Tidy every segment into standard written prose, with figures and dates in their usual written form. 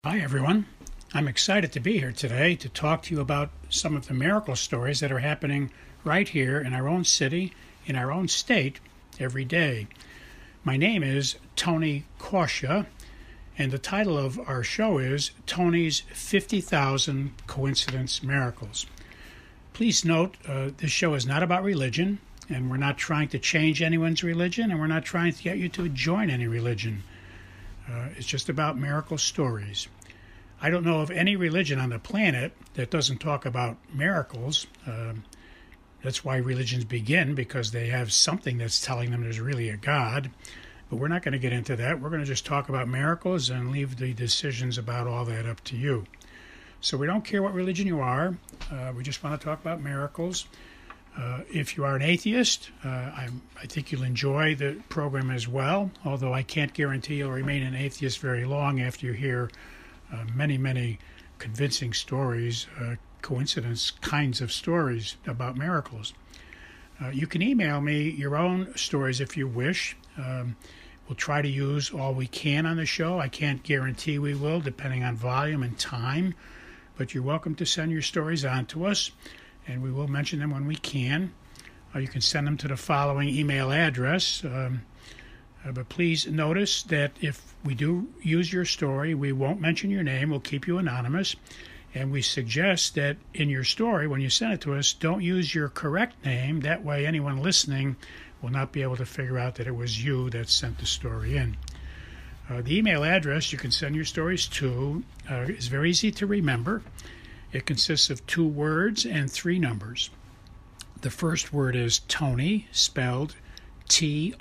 Hi, everyone. I'm excited to be here today to talk to you about some of the miracle stories that are happening right here in our own city, in our own state, every day. My name is Tony Kausha, and the title of our show is Tony's 50,000 Coincidence Miracles. Please note, this show is not about religion, and we're not trying to change anyone's religion, and we're not trying to get you to join any religion. It's just about miracle stories. I don't know of any religion on the planet that doesn't talk about miracles. That's why religions begin, because they have something that's telling them there's really a God. But we're not going to get into that. We're going to just talk about miracles and leave the decisions about all that up to you. So we don't care what religion you are. We just want to talk about miracles. If you are an atheist, I think you'll enjoy the program as well, although I can't guarantee you'll remain an atheist very long after you hear many convincing stories, coincidence kinds of stories about miracles. You can email me your own stories if you wish. We'll try to use all we can on the show. I can't guarantee we will, depending on volume and time, but you're welcome to send your stories on to us, and we will mention them when we can. You can send them to the following email address. But please notice that if we do use your story, we won't mention your name. We'll keep you anonymous. And we suggest that in your story, when you send it to us, don't use your correct name. That way anyone listening will not be able to figure out that it was you that sent the story in. The email address you can send your stories to is very easy to remember. It consists of 2 words and 3 numbers. The first word is Tony, spelled Tony,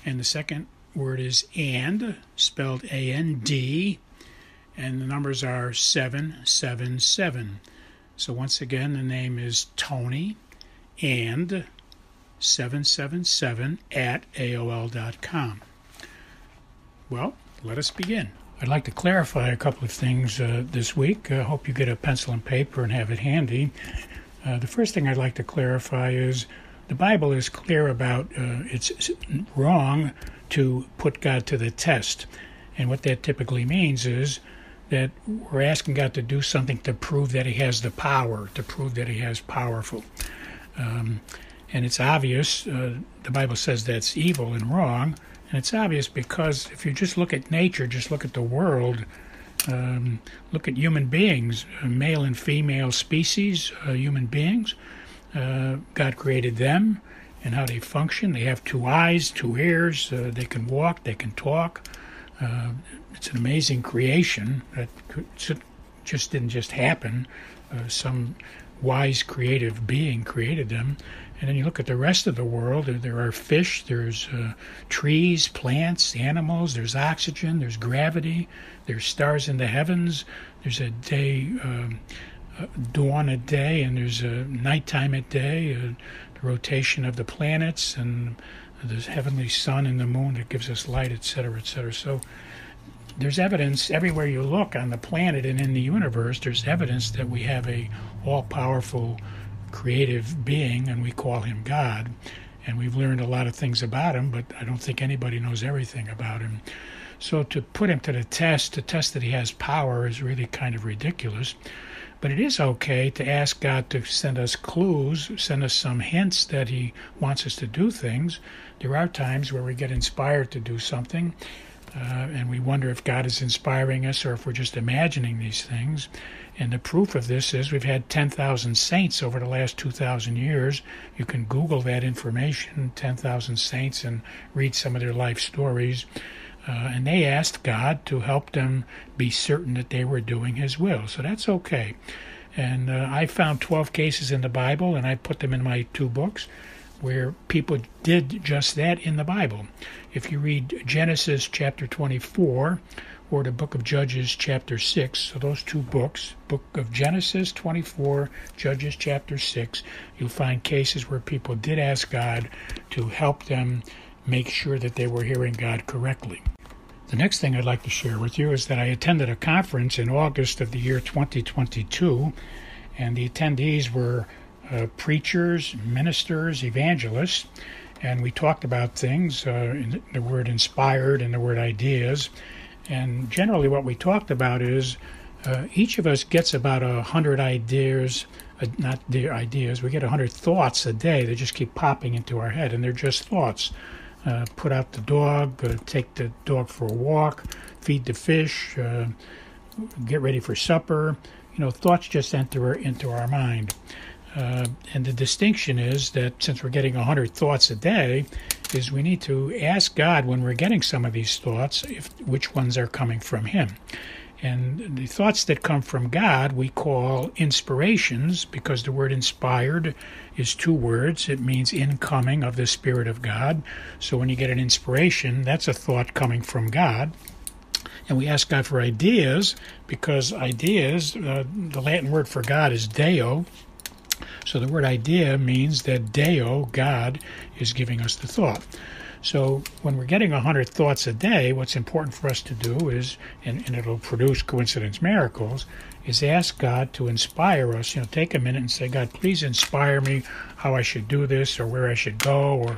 and the second word is and, spelled A-N-D, and the numbers are 777. So once again, the name is Tony and 777 at AOL.com. Well, let us begin. I'd like to clarify a couple of things this week. I hope you get a pencil and paper and have it handy. The first thing I'd like to clarify is the Bible is clear about it's wrong to put God to the test. And what that typically means is that we're asking God to do something to prove that he has the power, to prove that he is powerful. And it's obvious, the Bible says that's evil and wrong, and it's obvious because if you just look at nature, just look at the world, look at human beings, male and female species, human beings, God created them and how they function. They have 2 eyes, 2 ears, they can walk, they can talk. It's an amazing creation that just didn't just happen. Some wise, creative being created them. And then you look at the rest of the world, there are fish, there's trees, plants, animals, there's oxygen, there's gravity, there's stars in the heavens, there's a day, dawn at day, and there's a nighttime at day, the rotation of the planets, and the heavenly sun and the moon that gives us light, etc., etc. So there's evidence everywhere you look on the planet and in the universe. There's evidence that we have a all-powerful creative being, and we call him God. And we've learned a lot of things about him, but I don't think anybody knows everything about him. So to put him to the test, to test that he has power, is really kind of ridiculous. But it is okay to ask God to send us clues, send us some hints that he wants us to do things. There are times where we get inspired to do something, and we wonder if God is inspiring us or if we're just imagining these things. And the proof of this is we've had 10,000 saints over the last 2,000 years. You can Google that information, 10,000 saints, and read some of their life stories. And they asked God to help them be certain that they were doing his will. So that's okay. And I found 12 cases in the Bible, and I put them in my 2 books, where people did just that in the Bible. If you read Genesis chapter 24 or the book of Judges chapter 6, so those 2 books, book of Genesis 24, Judges chapter 6, you'll find cases where people did ask God to help them make sure that they were hearing God correctly. The next thing I'd like to share with you is that I attended a conference in August of the year 2022, and the attendees were preachers, ministers, evangelists, and we talked about things, the word inspired and the word ideas, And generally what we talked about is each of us gets about 100 ideas, we get 100 thoughts a day. They just keep popping into our head, and they're just thoughts. Put out the dog, take the dog for a walk, feed the fish, get ready for supper. Thoughts just enter into our mind. And the distinction is that since we're getting 100 thoughts a day, is we need to ask God when we're getting some of these thoughts, which ones are coming from Him. And the thoughts that come from God we call inspirations, because the word inspired is 2 words. It means incoming of the Spirit of God. So when you get an inspiration, that's a thought coming from God. And we ask God for ideas, because ideas, the Latin word for God is Deo. So the word idea means that Deo, God, is giving us the thought. So when we're getting 100 thoughts a day, what's important for us to do is, and it'll produce coincidence miracles, is ask God to inspire us. Take a minute and say, God, please inspire me how I should do this, or where I should go, or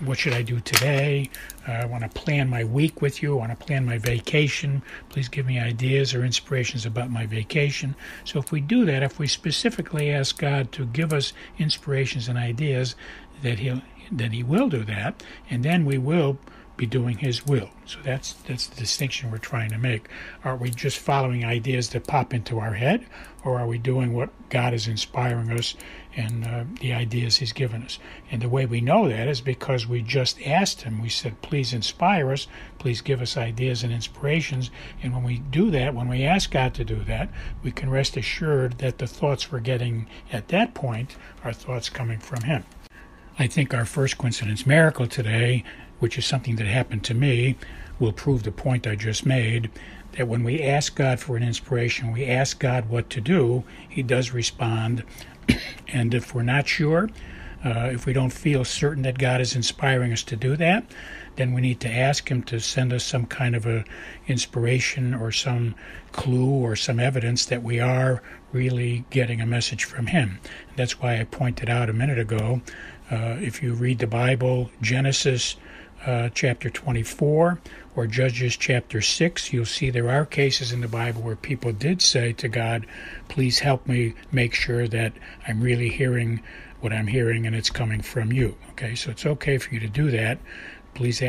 what should I do today? I want to plan my week with you. I want to plan my vacation. Please give me ideas or inspirations about my vacation. So if we do that, if we specifically ask God to give us inspirations and ideas, that He will do that, and then we will be doing His will. So that's the distinction we're trying to make. Are we just following ideas that pop into our head, or are we doing what God is inspiring us and the ideas He's given us? And the way we know that is because we just asked Him. We said, please inspire us, please give us ideas and inspirations. And when we do that, when we ask God to do that, we can rest assured that the thoughts we're getting at that point are thoughts coming from Him. I think our first coincidence miracle today, which is something that happened to me, will prove the point I just made, that when we ask God for an inspiration, we ask God what to do, He does respond. And if we're not sure, if we don't feel certain that God is inspiring us to do that, then we need to ask Him to send us some kind of a inspiration or some clue or some evidence that we are really getting a message from Him. That's why I pointed out a minute ago, if you read the Bible, Genesis chapter 24 or Judges chapter 6, you'll see there are cases in the Bible where people did say to God, please help me make sure that I'm really hearing what I'm hearing and it's coming from you. Okay, so it's okay for you to do that. Please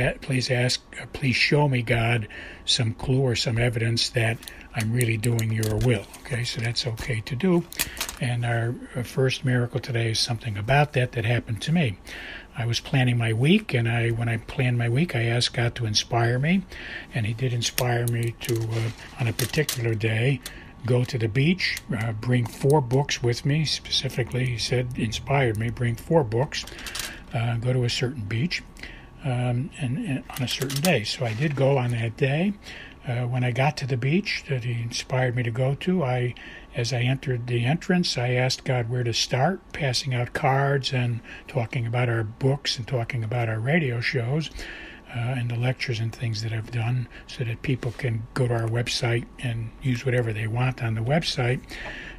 show me, God, some clue or some evidence that I'm really doing your will. Okay, so that's okay to do. And our first miracle today is something about that happened to me. I was planning my week, and when I planned my week, I asked God to inspire me, and He did inspire me to, on a particular day, go to the beach, bring 4 books with me. Specifically, He said, inspired me, bring 4 books, go to a certain beach, and on a certain day. So I did go on that day. When I got to the beach that He inspired me to go to, as I entered the entrance, I asked God where to start, passing out cards and talking about our books and talking about our radio shows and the lectures and things that I've done, so that people can go to our website and use whatever they want on the website.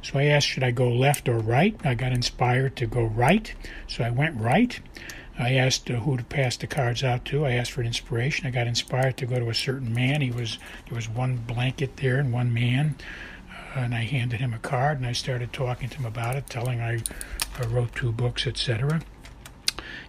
So I asked, should I go left or right? I got inspired to go right, so I went right. I asked who to pass the cards out to. I asked for an inspiration. I got inspired to go to a certain man. There was one blanket there and one man, and I handed him a card, and I started talking to him about it, telling I wrote 2 books, etc.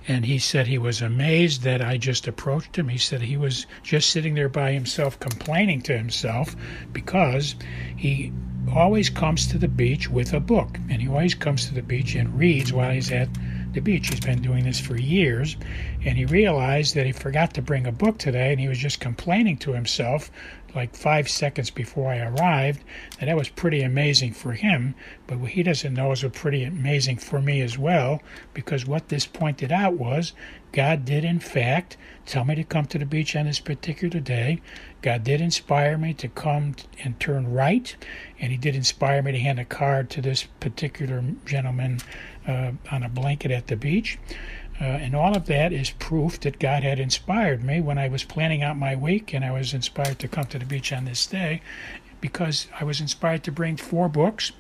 And he said he was amazed that I just approached him. He said he was just sitting there by himself, complaining to himself, because he always comes to the beach with a book, and he always comes to the beach and reads while he's at the beach. He's been doing this for years, and he realized that he forgot to bring a book today, and he was just complaining to himself like 5 seconds before I arrived. And that was pretty amazing for him, but what he doesn't know is pretty amazing for me as well, because what this pointed out was God did in fact tell me to come to the beach on this particular day. God did inspire me to come and turn right, and He did inspire me to hand a card to this particular gentleman on a blanket at the beach. And all of that is proof that God had inspired me when I was planning out my week, and I was inspired to come to the beach on this day, because I was inspired to bring 4 books.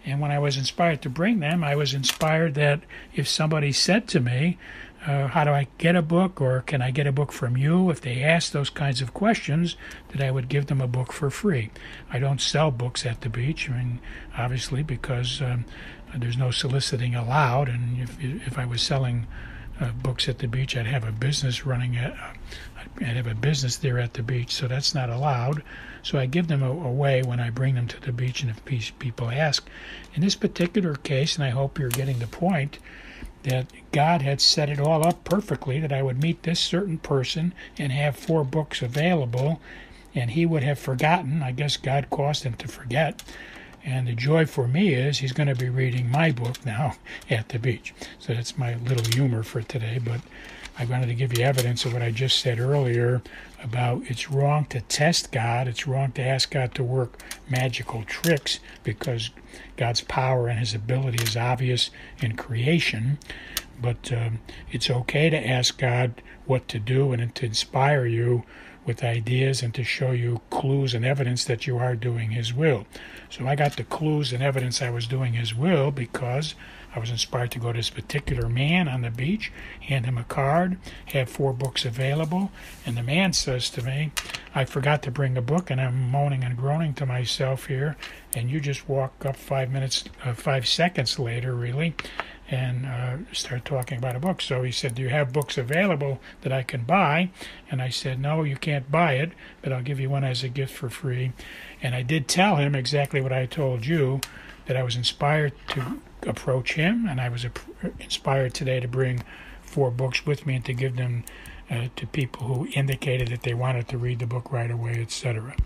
And when I was inspired to bring them, I was inspired that if somebody said to me, how do I get a book, or can I get a book from you? If they ask those kinds of questions, that I would give them a book for free. I don't sell books at the beach, I mean, obviously, because there's no soliciting allowed, and if I was selling books at the beach, I'd have a business I'd have a business there at the beach, so that's not allowed. So I give them away when I bring them to the beach, and if people ask. In this particular case, and I hope you're getting the point, that God had set it all up perfectly, that I would meet this certain person and have 4 books available, and he would have forgotten. I guess God caused him to forget. And the joy for me is he's going to be reading my book now at the beach. So that's my little humor for today, but I wanted to give you evidence of what I just said earlier about it's wrong to test God. It's wrong to ask God to work magical tricks, because God's power and his ability is obvious in creation. But it's okay to ask God what to do and to inspire you with ideas and to show you clues and evidence that you are doing his will. So I got the clues and evidence I was doing his will because I was inspired to go to this particular man on the beach, hand him a card, have 4 books available, and the man says to me, I forgot to bring a book, and I'm moaning and groaning to myself here, and you just walk up 5 seconds later, really, and start talking about a book. So he said, do you have books available that I can buy? And I said, no, you can't buy it, but I'll give you one as a gift for free. And I did tell him exactly what I told you, that I was inspired to approach him, and I was inspired today to bring 4 books with me and to give them to people who indicated that they wanted to read the book right away, etc.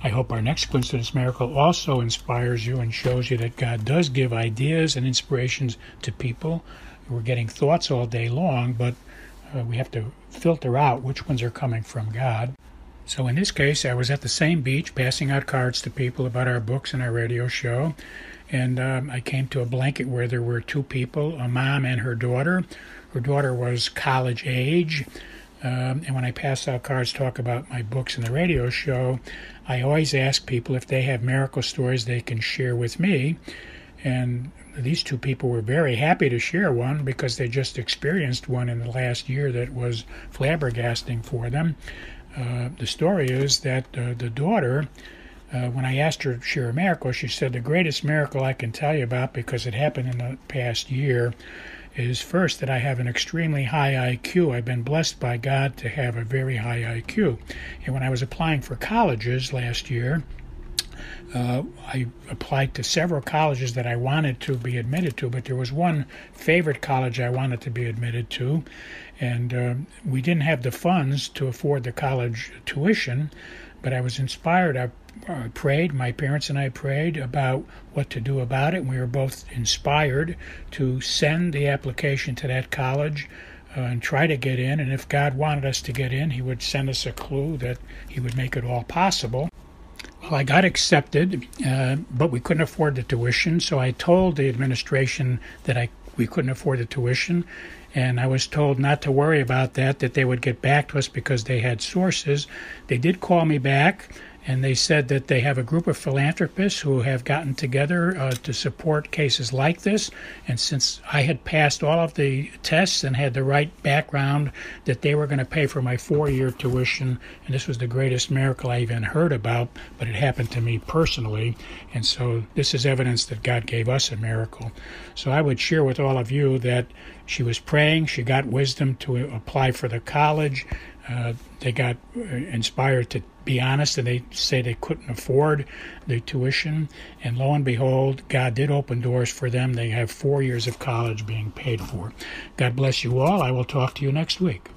I hope our next glimpse of this miracle also inspires you and shows you that God does give ideas and inspirations to people. We're getting thoughts all day long, but we have to filter out which ones are coming from God. So in this case, I was at the same beach passing out cards to people about our books and our radio show, and I came to a blanket where there were 2 people, a mom and her daughter. Her daughter was college age, and when I pass out cards, talk about my books and the radio show, I always ask people if they have miracle stories they can share with me. And these 2 people were very happy to share one because they just experienced one in the last year that was flabbergasting for them. The story is that the daughter, when I asked her to share a miracle, she said, the greatest miracle I can tell you about, because it happened in the past year, is first that I have an extremely high IQ. I've been blessed by God to have a very high IQ. And when I was applying for colleges last year, I applied to several colleges that I wanted to be admitted to, but there was one favorite college I wanted to be admitted to, and we didn't have the funds to afford the college tuition, but I was inspired. I prayed, my parents and I prayed about what to do about it, and we were both inspired to send the application to that college and try to get in, and if God wanted us to get in, he would send us a clue that he would make it all possible. Well, I got accepted, but we couldn't afford the tuition, so I told the administration that we couldn't afford the tuition, and I was told not to worry about that they would get back to us because they had sources. They did call me back, and they said that they have a group of philanthropists who have gotten together to support cases like this, and since I had passed all of the tests and had the right background, that they were going to pay for my 4-year tuition, and this was the greatest miracle I even heard about, but it happened to me personally, and so this is evidence that God gave us a miracle. So I would share with all of you that she was praying, she got wisdom to apply for the college, they got inspired to be honest, and they say they couldn't afford the tuition, and lo and behold, God did open doors for them. They have 4 years of college being paid for. God bless you all. I will talk to you next week.